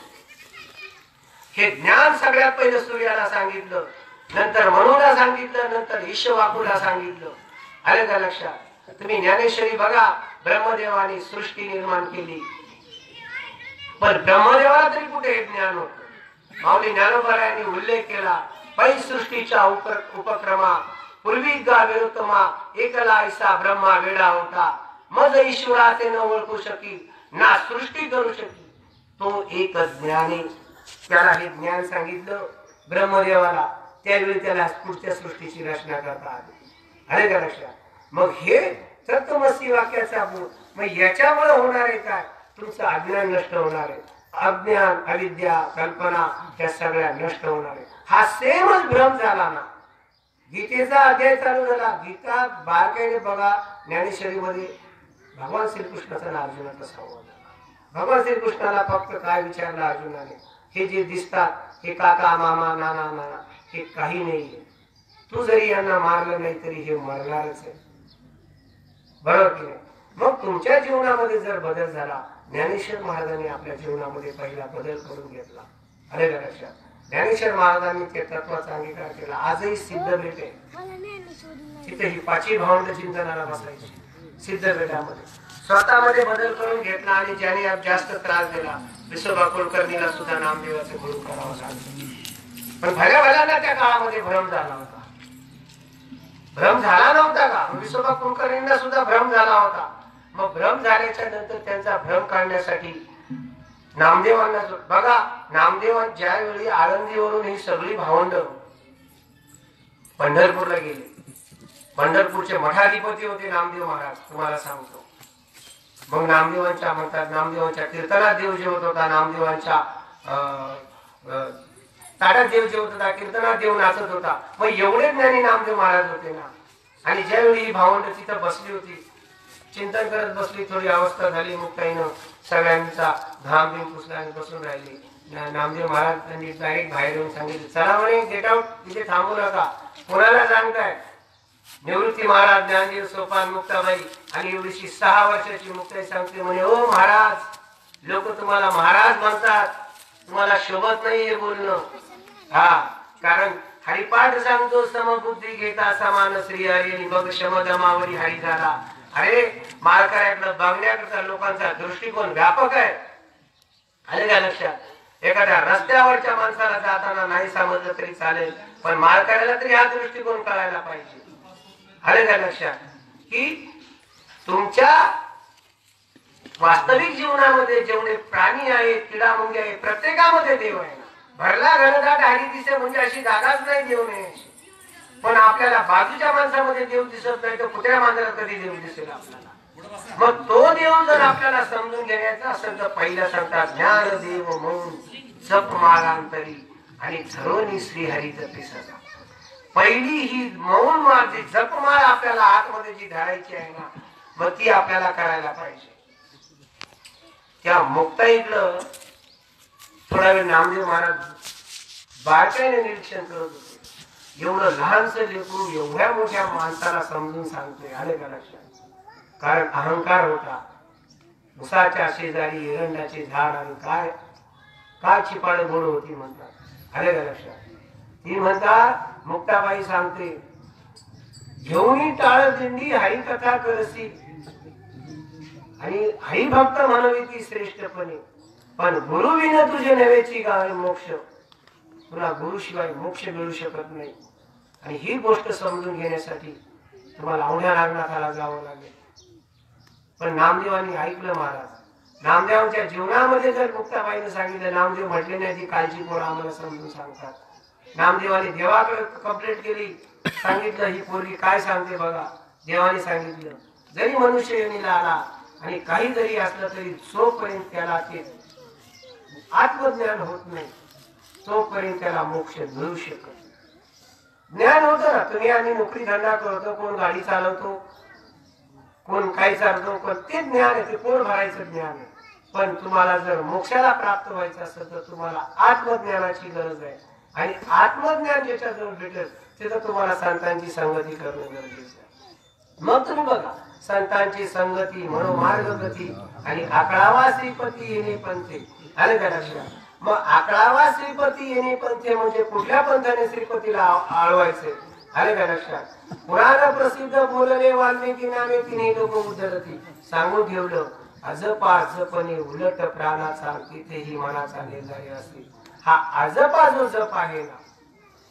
हे ज्ञान सगळ्यात पहिलं सूर्याला सांगितलं, नंतर मनुला सांगितलं, नंतर ईश्वाकूला सांगितलं. आले का लक्षात? तुम्ही ज्ञानेश्वरी बघा, ब्रह्मदेवाने सृष्टी निर्माण केली, पण ब्रह्मदेवाला तरी कुठे हे ज्ञान होतं? माऊली ज्ञानोबरायांनी उल्लेख केला, पै सृष्टीच्या उपक्रमा पूर्वी गाविरुतमा एकला ऐसा ब्रह्मा वेडा होता, मज ईश्वराचे न ओळखू शकी ना सृष्टी करू शकी तो एक ज्ञानी. त्याला हे ज्ञान सांगितलं ब्रह्मदेवाला. त्यावेळी त्याला पुढच्या सृष्टीची रचना करता आली. आले का लक्षात? मग हे तत्वमसी वाक्याचा बोध. मग याच्यामुळे होणार आहे काय? तुमचं अज्ञान नष्ट होणार आहे. अज्ञान, अविद्या, कल्पना या सगळ्या नष्ट होणार आहे. हा सेमच भ्रम झाला ना. गीतेचा अध्याय चालू झाला. गीता बारकाईने बघा. ज्ञानेश्वरीमध्ये भगवान श्रीकृष्णाचा ना अर्जुनाचा संवाद झाला. भगवान श्रीकृष्णाला फक्त काय विचारलं अर्जुनाने? हे जे दिसतात हे काका, मामा, नाना, नाना हे काही नाहीये. तू जरी यांना मारलं नाही तरी हे मरणारच आहे. बरोबर की नाही? मग तुमच्या जीवनामध्ये जर बदल झाला, ज्ञानेश्वर महाराजांनी आपल्या जीवनामध्ये पहिला बदल करून घेतला. आले का लक्षात? ज्ञानेश्वर महाराजांनी ते तत्वाचा अंगीकार केला. आजही सिद्ध भेट आहे. तिथे ही 5 भावंड चिंतनाला बसायची सिद्ध बेटामध्ये. स्वतःमध्ये बदल करून घेतला. आणि ज्याने जास्त त्रास दिला विसोबा कुलकर्णीला सुद्धा नामदेवाचे गुरु करावं लागलं. पण भल्या भल्याना त्या काळामध्ये भ्रम झाला होता. भ्रम झाला नव्हता का? विसोबा कुलकर्णींना सुद्धा भ्रम झाला होता. मग भ्रम झाल्याच्या नंतर त्यांचा भ्रम काढण्यासाठी नामदेवांना बघा. नामदेवां ज्यावेळी आळंदीवरून ही सगळी भावंड पंढरपूरला गेले. पंढरपूरचे मठाधिपती होते नामदेव महाराज, तुम्हाला सांगतो. मग नामदेवांच्या म्हणतात, नामदेवांच्या कीर्तनात देव जेवत होता. नामदेवांच्या ताटात देव जेवत होता. कीर्तनात देव नाचत होता. मग एवढे ज्ञानी नामदेव महाराज होते ना. आणि ज्यावेळी ही भावंड तिथं बसली होती, चिंतन करत बसली, थोडी अवस्था झाली, मुक्ताईनं सगळ्यांचा धाम बिम पुसला आणि बसून राहिली. नामदेव महाराज त्यांनी डायरेक्ट बाहेर येऊन सांगितलं, चला म्हणे गेट आउट, तिथे थांबू नका. कोणाला सांगताय? निवृत्ती महाराज, ज्ञानदेव, सोपान, मुक्ताबाई आणि एवढीशी 6 वर्षाची मुक्ताई सांगते म्हणे, ओ महाराज, लोक तुम्हाला महाराज म्हणतात, तुम्हाला शोभत नाही हे बोलणं. हा, कारण हरिपाठ सांगतो, समबुद्धी घेता समान श्री हरी, बघ शमदमावरी हरी झाला. अरे माळकऱ्याकडे बघण्याकरता लोकांचा दृष्टिकोन व्यापक आहे. आले का लक्षात? एखाद्या रस्त्यावरच्या माणसाला जाताना नाही समजलं तरी चालेल, पण माळकऱ्याला तरी हा दृष्टिकोन कळायला पाहिजे. आले का लक्षात? की तुमच्या वास्तविक जीवनामध्ये जेवढे प्राणी आहेत, किडा मुंग्या आहेत, प्रत्येकामध्ये देव आहे ना. भरला घनदाट हरी दिसे म्हणजे अशी जागाच नाही देव नाही. पण आपल्याला बाजूच्या माणसामध्ये देव दिसत नाही, तर कुठल्या माणसाला कधी देव दिसेल आपल्याला? मग तो देव जर आपल्याला समजून घेण्याचा असेल तर पहिल्या सांगतात, ज्ञान देव म्हणून जप माळांतरी आणि झरोनी श्रीहरी जपे सदा. पहिली ही मौन माळची जपमाळ आपल्याला आतमध्ये जी धरायची आहे ना, मग ती आपल्याला करायला पाहिजे. त्या मुक्ताईकडं थोडा वेळ नामदेव महाराज बारकाईने निरीक्षण करत होते. एवढं लहानसं लेकरू एवढ्या मोठ्या माणसाला समजून सांगते. आले का लक्षात? कारण अहंकार होता. उसाच्या शेजारी एरंडाचे झाड आणि काय काय चिपाळ गोड होती म्हणतात. आले का लक्षात? ती म्हणतात, मुक्ताबाई सांगते, घेऊन टाळ दिंडी हरी कथा करसी आणि हरी भक्त म्हणवी ती श्रेष्ठपणे, पण गुरु विना तुझे नव्हेची गाय मोक्ष. तुला गुरु शिवाय मोक्ष मिळू शकत नाही. आणि ही गोष्ट समजून घेण्यासाठी तुम्हाला औंढ्या नागनाथाला जावं लागेल. पण नामदेवांनी ऐकलं महाराज. नामदेवांच्या जीवनामध्ये जर मुक्ताबाईने सांगितलं, नामदेव म्हटले नाही ती काळजी पोरं आम्हाला समजून सांगतात. नामदेवाने देवाकडे कंप्लेंट केली, सांगितलं ही पोरगी काय सांगते बघा. देवाने सांगितलं, जरी मनुष्य योनीला आला आणि काही जरी असलं तरी जोपर्यंत त्याला ते आत्मज्ञान होत नाही तोपर्यंत त्याला मोक्ष मिळू शकत. ज्ञान होतं ना, तुम्ही आम्ही नोकरी धंदा करतो, कोण गाडी चालवतो, कोण काही चालतो, पण ते ज्ञान आहे, ते पोट भरायचं ज्ञान आहे. पण तुम्हाला जर मोक्षाला प्राप्त व्हायचं असेल तर तुम्हाला आत्मज्ञानाची गरज आहे. आणि आत्मज्ञान ज्याच्याजवळ भेटेल तिथं तुम्हाला संतांची संगती करणं गरजेचं आहे. मग तुम्ही बघा, संतांची संगती मनोमार्ग गती आणि 11वा श्रीपती येणे पंथे. आले का लक्षात? मग 11वा श्रीपती येणे पंथे म्हणजे कुठल्या पंथाने श्रीपतीला आळवायचे? आले का लक्षात? पुराण प्रसिद्ध बोलले वाल्मिकी नामे तिने लोक उद्धरती. सांगून ठेवलं, अजपा जपणे उलट प्राणाचा तिथेही मनाचा निर्धारी असते. हा आजपा जो जप आहे ना,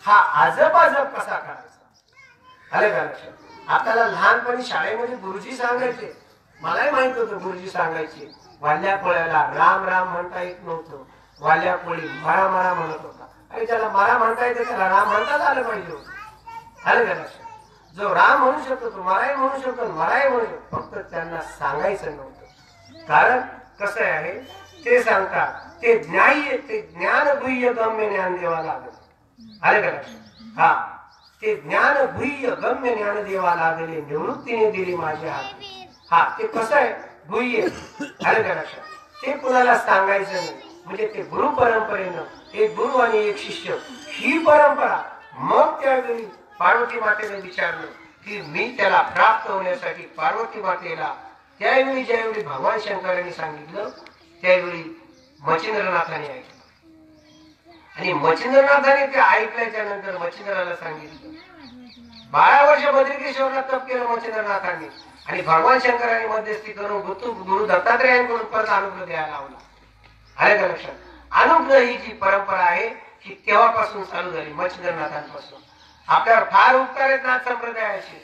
हा आजपा जप कसा करायचा? आले का लक्षात? आपल्याला लहानपणी शाळेमध्ये गुरुजी सांगायचे, मलाही माहित होतं गुरुजी सांगायचे. वाल्या कोळ्याला राम राम म्हणता येत नव्हतं, वाल्या कोळी मरा मरा म्हणत होता. अरे ज्याला मरा म्हणता येते त्याला राम म्हणताच आलं पाहिजे. आले का लक्षात? जो राम म्हणू शकतो तो मलाही म्हणू शकतो, मलाही म्हणू शकतो, फक्त त्यांना सांगायचं नव्हतं. कारण कसं आहे ते सांगतात, ते ज्ञान गुह्य गम्य ज्ञान देवा लागेल. आले का लक्षात? हा, ते ज्ञान गुह्य गम्य ज्ञान देवा लागले, निवृत्तीने दिली माझे हात. हा, ते कसं आहे गुह्य. आले का लक्षात? ते कुणाला सांगायचं नाही. म्हणजे ते गुरु परंपरेनं एक गुरु आणि एक शिष्य ही परंपरा. मग त्यावेळी पार्वती मातेने विचारलं की मी त्याला प्राप्त होण्यासाठी पार्वती मातेला त्यावेळी ज्यावेळी भगवान शंकरांनी सांगितलं त्यावेळी मच्छिंद्रनाथाने ऐकलं. आणि मच्छिंद्रनाथाने ते ऐकल्याच्या नंतर मच्छिंद्राला सांगितलं. 12 वर्ष बद्रिकेश्वरला तप केलं मच्छिंद्रनाथांनी आणि भगवान शंकरांनी मध्यस्थी करून गुरु दत्तात्रयांकडून परत अनुग्रह द्यायला लावला. आले का लक्षात? अनुग्रह ही जी परंपरा आहे ही तेव्हापासून चालू झाली, मच्छिंद्रनाथांपासून. आपल्यावर फार उपकार आहेत नाथ संप्रदायाचे.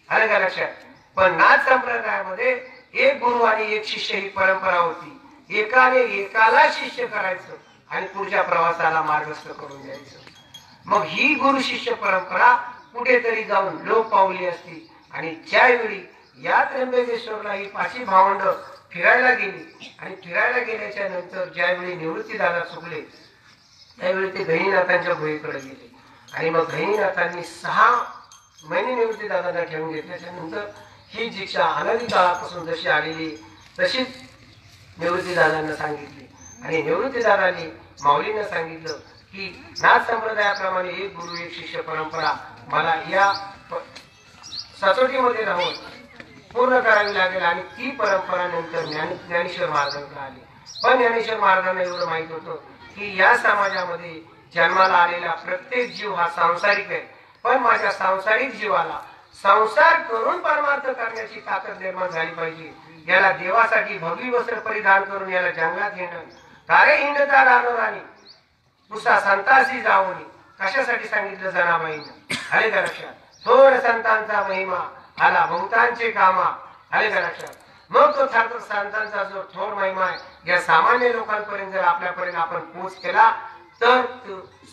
आले का लक्षात? पण नाथ संप्रदायामध्ये एक गुरु आणि एक शिष्य ही परंपरा होती. एकाने एकाला शिष्य करायचं आणि पुढच्या प्रवासाला मार्गस्थ करून द्यायचं. मग ही गुरु शिष्य परंपरा कुठेतरी जाऊन लोप पावली असती. आणि ज्यावेळी या त्र्यंबकेश्वरला ही 5 भावंड फिरायला गेली आणि फिरायला गेल्याच्या नंतर ज्यावेळी निवृत्ती दादा चुकले त्यावेळी ते गहिनीनाथांच्या गुहेकडे गेले. आणि मग गहिनीनाथांनी 6 महिने निवृत्ती दादांना ठेवून घेतल्याच्या नंतर ही दीक्षा अनादी काळापासून जशी आलेली तशीच निवृत्ती दादांना सांगितली. आणि निवृत्ती दादांनी माऊलींना सांगितलं की नाथ संप्रदायाप्रमाणे एक गुरु एक शिष्य परंपरा मला या सचोटीमध्ये राहून पूर्ण करावी लागेल. आणि ती परंपरा नंतर ज्ञानेश्वर महाराजांकडे आली. पण ज्ञानेश्वर महाराजांना एवढं माहित होतं की या समाजामध्ये जन्माला आलेला प्रत्येक जीव हा सांसारिक आहे. पण माझ्या सांसारिक जीवाला संसार करून परमार्थ करण्याची ताकद निर्माण झाली पाहिजे. याला देवासाठी भगवी वस्त्र परिधान करून याला जंगलात हिंडण तारे हिंडता रानोरानी पुसा संतासी जावणी कशासाठी सांगितलं जनाबाईनं. आले का लक्षात? थोर संतांचा महिमा आला बहुतांचे कामा. आले का लक्षात? मग तो ठाकर संतांचा जो थोर महिमा आहे या सामान्य लोकांपर्यंत जर आपल्यापर्यंत आपण पोच केला तर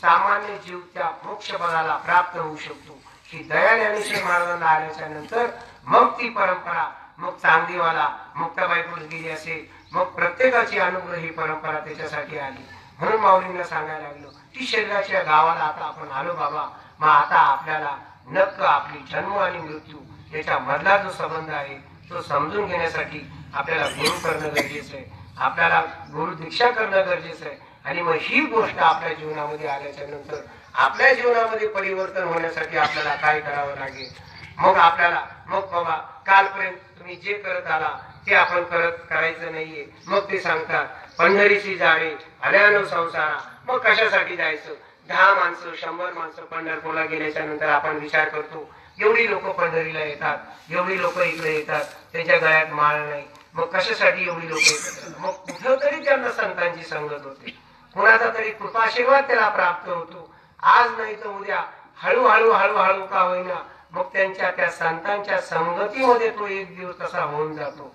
सामान्य जीव त्या मोक्ष पदाला प्राप्त होऊ शकतो. ही दया ज्ञानेश्वर महाराजांना आल्याच्या नंतर मग ती परंपरा मग चांगदेवाला मुक्ताबाईकडून गेली असेल. मग प्रत्येकाची अनुग्रह ही परंपरा त्याच्यासाठी आली. म्हणून माऊलींना सांगायला लागलो की शरीराच्या गावाला आता आपण आलो बाबा. मग आता आपल्याला नक्क आपली जन्म आणि मृत्यू याच्या मधला जो संबंध आहे तो समजून घेण्यासाठी आपल्याला गुरु करणं गरजेचं आहे. आपल्याला गुरु दीक्षा करणं गरजेचं आहे. आणि मग ही गोष्ट आपल्या जीवनामध्ये आल्याच्या नंतर आपल्या जीवनामध्ये परिवर्तन होण्यासाठी आपल्याला काय करावं लागेल. मग आपल्याला मग बाबा कालपर्यंत तुम्ही जे करत आला ते आपण करायचं नाहीये. मग ते सांगतात पंढरीची जाणे आल्यानो संसारा. मग कशासाठी जायचं? 10 माणसं 100 माणसं पंढरपूरला गेल्याच्या नंतर आपण विचार करतो एवढी लोक पंढरीला येतात, एवढी लोक इकडे येतात, त्यांच्या गळ्यात माळ नाही. मग कशासाठी एवढी लोक येतात? मग कुठं तरी त्यांना संतांची संगत होते, कुणाचा तरी कृपाशीर्वाद त्याला प्राप्त होतो. आज नाही तर उद्या हळूहळू हळूहळू का होईना मग त्यांच्या त्या संतांच्या संगतीमध्ये तो एक दिवस तसा होऊन जातो.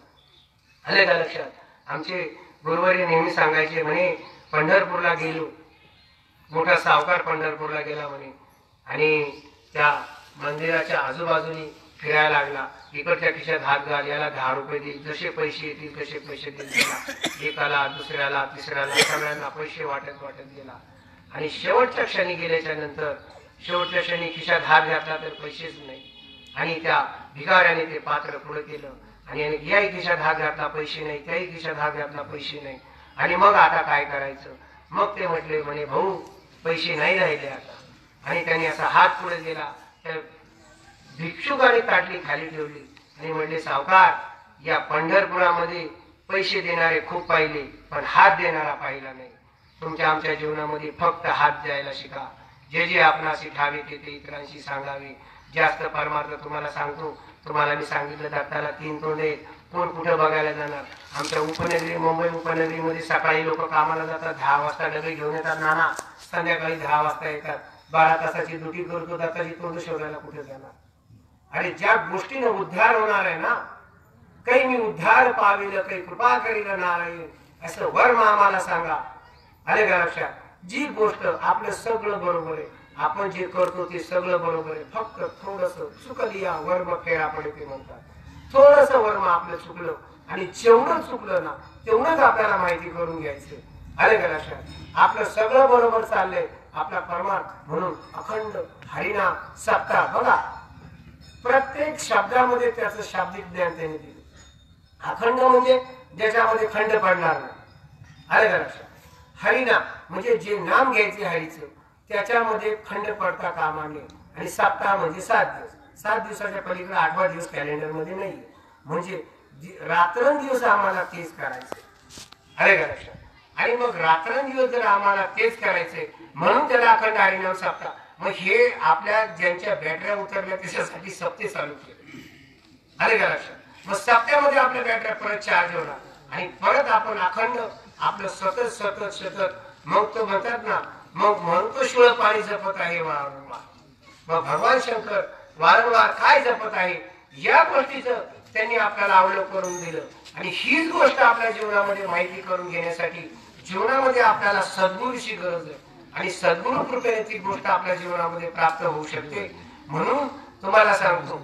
आले का लक्षात? आमचे गुरुवारी नेहमी सांगायचे म्हणे पंढरपूरला गेलो, मोठा सावकार पंढरपूरला गेला म्हणे आणि त्या मंदिराच्या आजूबाजूनी फिरायला लागला. इकडच्या खिशात हात घाल, याला 10 रुपये देईल, जसे पैसे येतील तसे पैसे देईल. एकाला दुसऱ्याला तिसऱ्याला सगळ्यांना पैसे वाटत गेला. आणि शेवटच्या क्षणी गेल्याच्या नंतर शेवटच्या क्षणी खिशात हात घातला तर पैसेच नाही. आणि त्या भिकाऱ्याने ते पात्र पुढे केलं आणि याही खिशात हात घातला पैसे नाही, त्याही खिशात हात घातला पैसे नाही. आणि मग आता काय करायचं? मग ते म्हटले म्हणे भाऊ पैसे नाही राहिले आता. आणि त्यांनी असा हात पुढे गेला, त्या भिक्षुकाने ताटली खाली ठेवली आणि म्हणले सावकार या पंढरपुरामध्ये पैसे देणारे खूप पाहिले पण हात देणारा पाहिला नाही. तुमच्या आमच्या जीवनामध्ये फक्त हात द्यायला शिका. जे जे आपणाशी ठावे ते इतरांशी सांगावे. जास्त परमार्थ तुम्हाला सांगतो. तुम्हाला मी सांगितलं दत्ताला 3 तोंडे, कोण कुठं बघायला जाणार? आमच्या उपनगरी मुंबई उपनगरीमध्ये सकाळी लोक कामाला जातात, 10 वाजता डबे घेऊन येतात नाना, संध्याकाळी 10 वाजता येतात. 12 तासाची ड्युटी करतो, दत्ताची तोंड शोधायला कुठे जाणार? अरे ज्या गोष्टीने उद्धार होणार आहे ना, काही मी उद्धार पाविल काही कृपा करील नारायण असं वर्म आम्हाला सांगा. अरे का लक्षात? जी गोष्ट आपलं सगळं बरोबर आहे आपण जे करतो ते सगळं बरोबर आहे, फक्त थोडस चुकलं या वर्म फेरा पडते म्हणतात. थोडस वर्म आपलं चुकलं आणि जेवढं चुकलं ना तेवढंच आपल्याला माहिती करून घ्यायचं. आले का लक्षात? आपलं सगळं बरोबर चाललंय, आपला परमार्थ म्हणून अखंड हरिनाम सप्ताह बघा. प्रत्येक शब्दामध्ये त्याचं शाब्दिक ज्ञान त्याने दिलं. अखंड म्हणजे ज्याच्यामध्ये खंड पडणार नाही. आले का लक्षात? हरिनाम म्हणजे जे नाम घ्यायचे हरीचं त्याच्यामध्ये खंड पडता कामा नये. आणि सप्ताह म्हणजे 7 दिवस. 7 दिवसाच्या पलीकडे 8वा दिवस कॅलेंडर मध्ये नाही. म्हणजे रात्रंदिवस आम्हाला तेच करायचं. आले का लक्षात? आणि मग रात्रंदिवस जर आम्हाला तेच करायचंय म्हणून त्याला अखंड हरिनाम सप्ताह. मग हे आपल्या ज्यांच्या बॅटऱ्या उतरल्या त्याच्यासाठी सप्ते चालू केले. आले का लक्षात? मग सप्त्यामध्ये आपल्या बॅटऱ्या परत चार्ज होणार आणि परत आपण अखंड आपलं सतत सतत सतत. मग तो म्हणतात ना, मग म्हणतो शिळ पाणी जपत आहे वारंवार. मग भगवान शंकर वारंवार काय जपत आहे या गोष्टीचं त्यांनी आपल्याला आवड करून दिलं. आणि हीच गोष्ट आपल्या जीवनामध्ये माहिती करून घेण्यासाठी जीवनामध्ये आपल्याला सद्गुरूची गरज आहे. आणि सद्गुरु कृपेने ती गोष्ट आपल्या जीवनामध्ये प्राप्त होऊ शकते. म्हणून तुम्हाला सांगतो,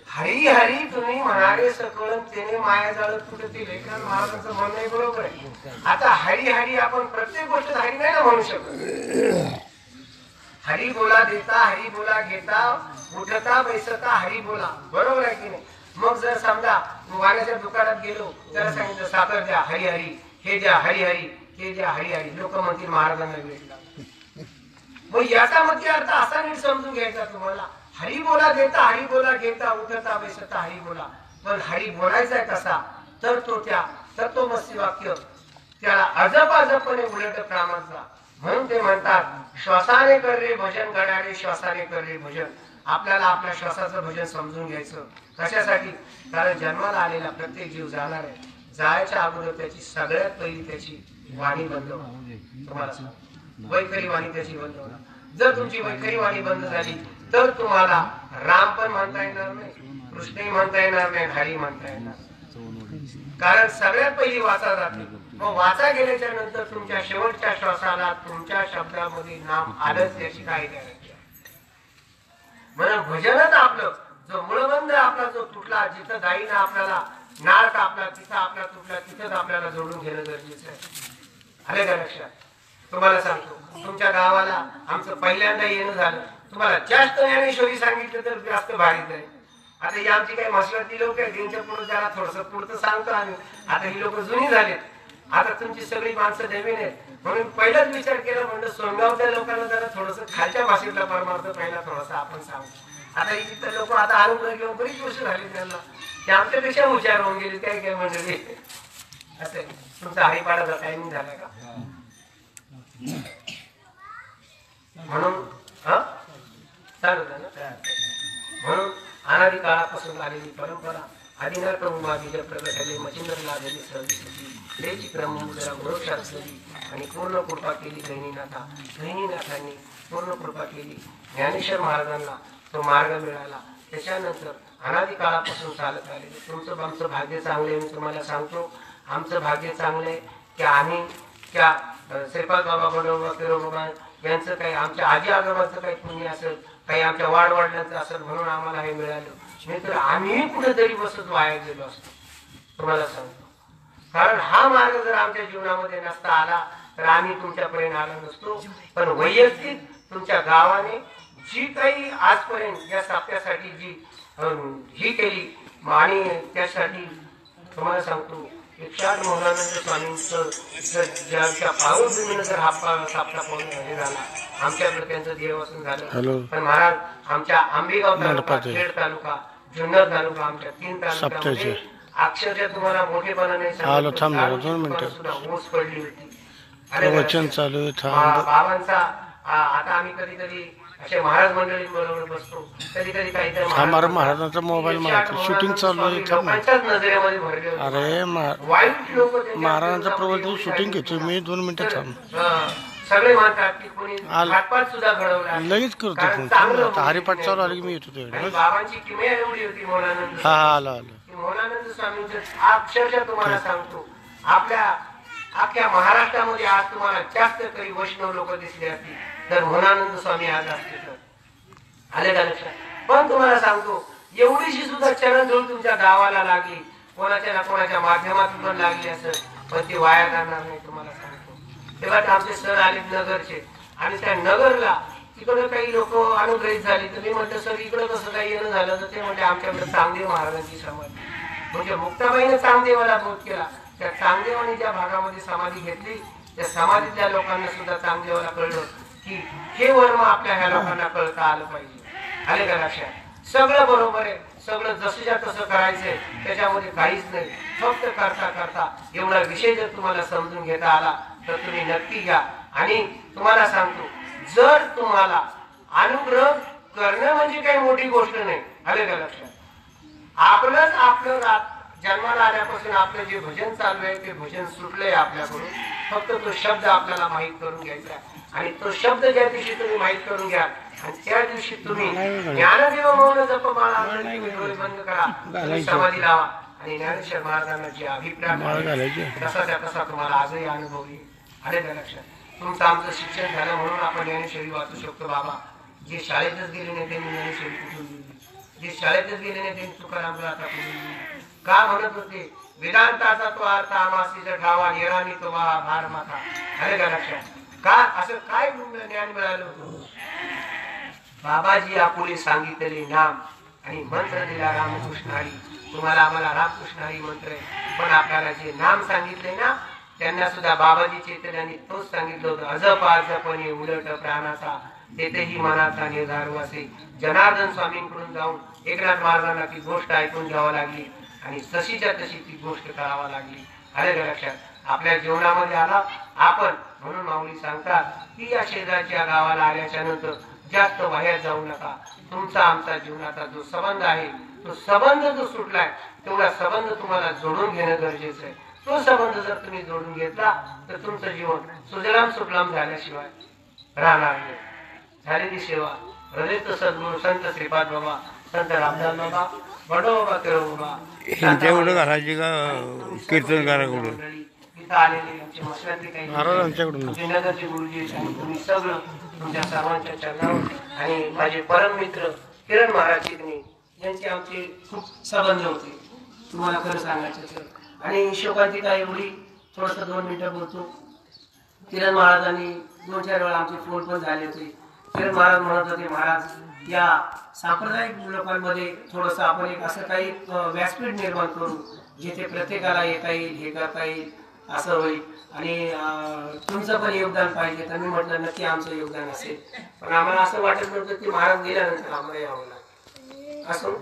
हरी हरी तुम्ही म्हणारे सकळ तेने माया जाळत तुटतील. लेखन महाराजांचं म्हणणं बरोबर आहे. आता हरी हरी आपण प्रत्येक गोष्ट हरी नाही ना म्हणू शकत. हरी बोला देता, हरी बोला घेता, उठता बैसता हरी बोला. बरोबर आहे की नाही? मग जर समजा वाण्याच्या दुकानात गेलो, त्याला सांगितलं साखर द्या हरी हरी, हे द्या हरी हरी, हे द्या हरी हरी. लोक म्हणतील महाराजांना भेटला. मग याचा मध्ये अर्थ असा नीट समजून घ्यायचा तुम्हाला. हरी बोला देता, हरी बोला घेता, उठता बैसता हरी बोला. पण हरी बोलायचा कसा? तर तत्वमसी वाक्य त्याला अजपाजपणे उलट कामाचा. म्हणून ते म्हणतात श्वासाने कर रे भजन घडाडे, श्वासाने कर रे भजन. आपल्याला आपल्या श्वासाचं भजन समजून घ्यायचं. कशासाठी? कारण जन्माला आलेला प्रत्येक जीव जाणार आहे. जायच्या अगोदर त्याची सगळ्यात पहिली त्याची वाणी बंद होणार. तुम्हाला वैखरी वाणी त्याची बंद होणार. जर तुमची वैखरी वाणी बंद झाली तर तुम्हाला राम पण म्हणता येणार नाही, कृष्णही म्हणता येणार नाही, हरी म्हणता येणार. कारण सगळ्यात पहिली वाचा जाते. मग वाचा गेल्याच्या नंतर तुमच्या शेवटच्या श्वासाला तुमच्या शब्दामध्ये नाम आलंच याची काही गॅरंटी आहे. म्हणून भजनच आपलं जो मूळबंध आपला जो तुटला, जिथं गाईनं आपल्याला नाळ कापला तिथं आपला तुटला, तिथंच आपल्याला जोडून घेणं गरजेचं आहे. आले का लक्षात? तुम्हाला सांगतो, तुमच्या गावाला आमचं पहिल्यांदा येणं झालं. तुम्हाला जास्त ज्ञानेश्वरी सांगितलं तर जास्त भारीच आहे. आता ही आमची काही मसलती लोक आहेत, त्यांच्या पुढे जरा थोडस पुढचं सांगतो आम्ही. आता ही लोक जुनी झालेत, आता तुमची सगळी माणसं नवीन आहेत. म्हणून पहिलाच विचार केला, म्हणलं सोनगावच्या लोकांना जरा थोडस खालच्या भाषेतला परमार्थ पहिला थोडासा आपण सांगतो. आता इथं लोक आता आनंद घेऊन बरीच वर्ष झाली त्यांना, ते आमच्यापेक्षा हुशार होऊन गेले. काय काय मंडळी असं तुमचा हरिपाडाचा टायमिंग झालाय का? म्हणून म्हणून अनादी काळापासून आलेली परंपरा आदिनाथ उमादीच्या प्रगटाने मचिंद्र लाभली सहजी क्रम जरा गोरक्षातली आणि पूर्ण कृपा केली गहिनीनाथा. गहिनीनाथांनी पूर्ण कृपा केली. ज्ञानेश्वर महाराजांना तो मार्ग मिळाला. त्याच्यानंतर अनादी काळापासून चालत आलेले तुमचं आमचं भाग्य चांगले. मी तुम्हाला सांगतो, आमचं भाग्य चांगले की आम्ही त्या श्रीपाद बाबा बडोबा किरोबा यांचं काही, आमच्या आजी आजोबांचं काही पुण्य असेल, काही आमच्या वाडवडिलांचं असेल म्हणून आम्हाला हे मिळालं. नाही तर आम्ही कुठेतरी बसत वाया गेलो असतो. तुम्हाला सांगतो, कारण हा मार्ग जर आमच्या जीवनामध्ये नसता आला तर आम्ही तुमच्यापर्यंत आलो नसतो. पण वैयक्तिक तुमच्या गावाने जी काही आजपर्यंत या साप्यासाठी जी ही केली आणि त्यासाठी तुम्हाला सांगतो 108 मोहनानंद स्वामींचं ज्यांच्या पावनभूमीनं जर हा सापडा पाहून हे झाला, आमच्याकडे त्यांचं देवासन झालं. पण महाराज आमच्या आंबेगाव तालुका, खेड तालुका, जुन्नर तालुका, आमच्या 3 तालुक्यामध्ये अक्षरशः तुम्हाला मोठेपणाने सुद्धा ऊस पडली होती. बाबांचा आता आम्ही कधी कधी असे महाराज मंडळी बरोबर बसतो, कधी कधी काहीतरी महाराजांचा मोबाईल शूटिंग चालू आहे. लोकांच्याच नजरेमध्ये भरले होते. अरे वाईट लोक महाराजांचा प्रवचन शूटिंग घेतो मी 2 मिनिटं थांब. सगळे म्हणतात की कोणी घातपात सुद्धा घडवला. लगेच करतो. हरिपाठ चालू आले की मी येतो तिकडे. बाबांची किमया एवढी होती मोहनानंद. हा आलो मोहनानंद स्वामींचं अक्षरशः तुम्हाला सांगतो, आपल्या अख्ख्या महाराष्ट्रामध्ये आज तुम्हाला जास्त काही वैष्णव लोक दिसले असतील तर मोहनानंद स्वामी आज असते तर आले का लक्षात. पण तुम्हाला सांगतो एवढीशी सुद्धा चरणधूळ तुमच्या गावाला लागली, कोणाच्या ना कोणाच्या माध्यमातून पण लागली असेल, पण ती वाया जाणार नाही तुम्हाला सांगतो. तेव्हा आमचे सर आले नगरचे आणि त्या नगरला तिकडे काही लोक अनुग्रहित झाले. तर मी म्हटलं सर इकडं कसं काही येणं झालं, तर ते म्हणजे आमच्याकडे चांगदेव महाराजांची समाधी, म्हणजे मुक्ताबाईने चांगदेवाला बोध केला. त्या चांगदेवाने ज्या भागामध्ये समाधी घेतली त्या समाधीतल्या लोकांना सुद्धा चांगदेवाला कळलं की हे वर्म आपल्या ह्या लोकांना कळता आलं पाहिजे. आले का लक्षात. सगळं बरोबर आहे, सगळं जसंच्या तसं करायचंय, त्याच्यामध्ये काहीच नाही. फक्त करता करता एवढा विषय जर तुम्हाला समजून घेता आला तर तुम्ही नक्की घ्या. आणि तुम्हाला सांगतो जर तुम्हाला अनुग्रह करणं म्हणजे काही मोठी गोष्ट नाही. आले का लक्षात. आपलंच आपलं जन्माला आल्यापासून आपलं जे भजन चालू आहे ते भजन सुटलंय आपल्याकडून. फक्त तो शब्द आपल्याला माहित करून घ्यायचा आणि तो शब्द ज्या दिवशी तुम्ही माहित करून घ्या आणि त्या दिवशी तुम्ही ज्ञानदेव मौन जपमाळा डोळे बंद करा, समाधी लावा आणि ज्ञानेश्वर महाराजांना जे अभिप्राय तसा तसा तुम्हाला आजही अनुभव येईल. आले त्या लक्षात. तुमचं आमचं शिक्षण झालं म्हणून आपण ज्ञानेश्वरी वाचू शकतो. बाबा जे शाळेतच गेले नाही त्यांनी ज्ञानेश्वरी कुठून गेली, जे शाळेतच गेले नाही त्यांनी तुकाराम आता कुठून गेली. का म्हणत होते वेदांताचा तो अर्थ आमासीचा ठावा निरानी तो भार माथा. आले का लक्षात. का असं काय ज्ञान मिळालं होतं. बाबाजी आपुले सांगितले नाम आणि मंत्र दिला रामकृष्ण हरी. तुम्हाला आम्हाला रामकृष्ण हरी मंत्र आहे, पण आपल्याला जे नाम सांगितले ना त्यांना सुद्धा बाबाजी चैतन्यांनी तोच सांगितलं होतं. अजप अजपणे उलट प्राणाचा तेथेही मनाचा निर्धार असे. जनार्दन स्वामींकडून जाऊन एकनाथ महाराजांना ती गोष्ट ऐकून घ्यावी लागली आणि तशीच्या तशी ती गोष्ट करावी लागली. आले का लक्षात. आपल्या जीवनामध्ये आला आपण म्हणून माऊली सांगतात की या शेजारच्या गावाला आल्याच्या नंतर जास्त बाहेर जाऊ नका. तुमचा आमचा जीवनाचा जो संबंध आहे तो संबंध जो सुटलाय तेवढा संबंध तुम्हाला जोडून घेणं गरजेचं आहे. तो संबंध जर तुम्ही जोडून घेतला तर तुमचं जीवन सुजलाम सुफलाम झाल्याशिवाय राहणार नाही. झालेली सेवा हृदयच सद्गुरू संत श्रीपाद बाबा, संत रामदास बाबा, बडो बाबा, तेरो बाबा त्यांच्याकडून घालायची का कीर्तनकाराकडून इथं आलेले आमचे मसरातले काही महाराजांच्याकडून नगरचे गुरुजी आणि तुम्ही सगळं तुमच्या सर्वांच्या चरणावर आणि माझे परम मित्र किरण महाराज चिकणे यांचे आमचे खूप संबंध होते. तुम्हाला खरं सांगायचं तर आणि शोकांतिका एवढी थोडस 2 मिनिटं बोलतो. किरण महाराजांनी 2-4 वेळा आमचे फोन पण झाले होते. किरण महाराज म्हणत होते महाराज या सांप्रदायिक लोकांमध्ये थोडस आपण एक असं काही व्यासपीठ निर्माण करू जिथे प्रत्येकाला येता येईल, हे करता येईल, असं होईल आणि तुमचं पण योगदान पाहिजे. तर मी म्हटलं नक्की आमचं योगदान असेल, पण आम्हाला असं वाटत नव्हतं की महाराज गेल्यानंतर आम्हाला यावं लागेल. असं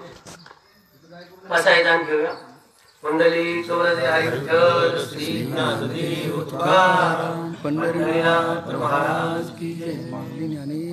बसायदान घेऊया. मंडळी चौरदे हरी विठ्ठल श्री ज्ञानदेव तुकाराम पंढरीनाथ महाराज की जय.